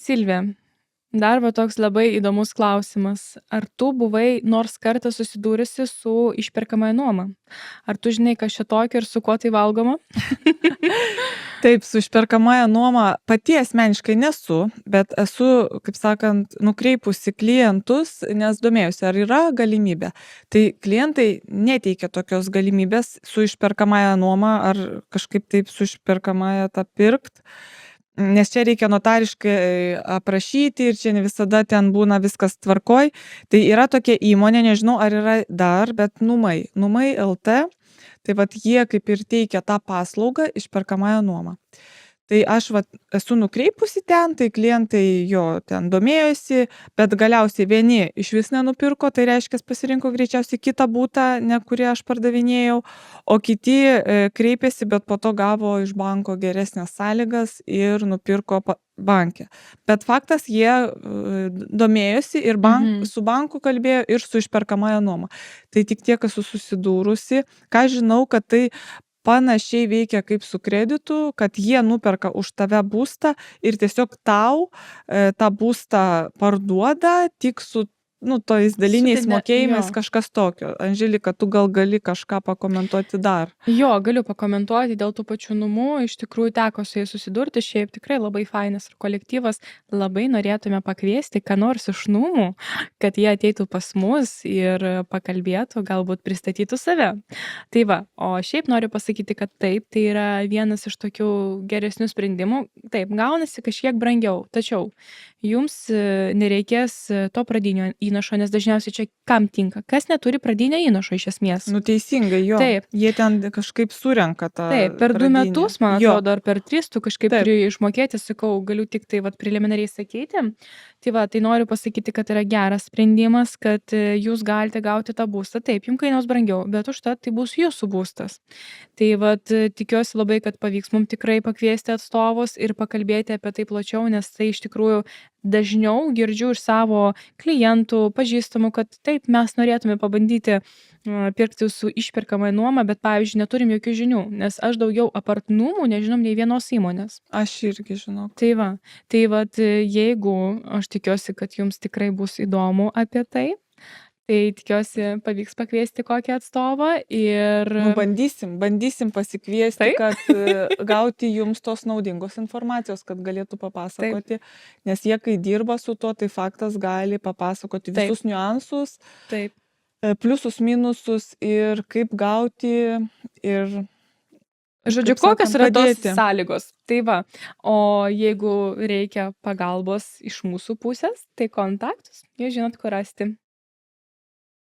Silvija, dar va toks labai įdomus klausimas. Ar tu buvai nors kartą susidūrusi su išperkamąja nuoma? Ar tu žinai, kas čia tokio ir su kuo tai valgoma? Taip, su išperkamąja nuoma pati asmeniškai nesu, bet esu, kaip sakant, nukreipusi klientus, nes domėjusi, ar yra galimybė. Tai klientai neteikia tokios galimybės su išperkamąja nuoma ar kažkaip taip su išperkamąja tą pirkt, nes čia reikia notariškai aprašyti ir čia ne visada ten būna viskas tvarkoj. Tai yra tokia įmonė, nežinau, ar yra dar, bet Numai LT. Tai vat jie kaip ir teikia tą paslaugą išperkamąją nuomą. Tai aš vat esu nukreipusi ten, tai klientai jo ten domėjosi, bet galiausiai vieni išvis nenupirko, tai reiškia pasirinko greičiausiai kitą butą, ne kurį aš pardavinėjau, o kiti kreipėsi, bet po to gavo iš banko geresnės sąlygas ir nupirko banke. Bet faktas, jie domėjosi ir su banku kalbėjo ir su išperkamąja nuoma. Tai tik tiek esu susidūrusi, ką žinau, kad tai panašiai veikia kaip su kreditu, kad jie nuperka už tave būstą ir tiesiog tau tą būstą parduoda tik su tojais daliniais mokėjimais, kažkas tokio. Anželika, tu gal gali kažką pakomentuoti dar? Jo, galiu pakomentuoti dėl tų pačių numų. Iš tikrųjų teko su jais susidurti, šiaip tikrai labai fainas ir kolektyvas. Labai norėtume pakviesti ką nors iš numų, kad jie ateitų pas mus ir pakalbėtų, galbūt pristatytų save. Tai va, o šiaip noriu pasakyti, kad taip, tai yra vienas iš tokių geresnių sprendimų. Taip, gaunasi kažkiek brangiau, tačiau jums nereikės to pradinio įnašo, nes dažniausiai čia kam tinka, kas neturi pradinio įnašo iš esmės. Nu teisingai, jo. Taip. Jie ten kažkaip surenka tą. Taip, per 2 metus, man Jo. atrodo, ar per 3 tu kažkaip Taip. turi išmokėti, sakau, galiu tik tai preliminariai sakyti. Tai va, tai noriu pasakyti, kad yra geras sprendimas, kad jūs galite gauti tą būstą. Taip, jums kainuos brangiau, bet užtat tai bus jūsų būstas. Tai va, tikiuosi labai, kad pavyks mums tikrai pakviesti atstovus ir pakalbėti apie tai plačiau, nes tai iš tikrųjų dažniau girdžiu iš savo klientų, pažįstamų, kad taip, mes norėtume pabandyti pirkti su išperkamąja nuoma, bet pavyzdžiui neturim jokių žinių, nes aš daugiau apart numų nežinom nei vienos įmonės. Aš irgi žinau. Tai va, jeigu aš tikiuosi, kad jums tikrai bus įdomu apie tai tikiuosi pavyks pakviesti kokį atstovą ir... Bandysim pasikviesti, Taip. kad gauti jums tos naudingos informacijos, kad galėtų papasakoti, nes jie, kai dirba su tuo, tai faktas gali papasakoti visus niuansus, Taip. pliusus, minusus ir kaip gauti ir... Žodžiu, kaip kokios sakant, yra tos padėti. sąlygos. Tai va, o jeigu reikia pagalbos iš mūsų pusės, tai kontaktus, jūs žinot, kur rasti.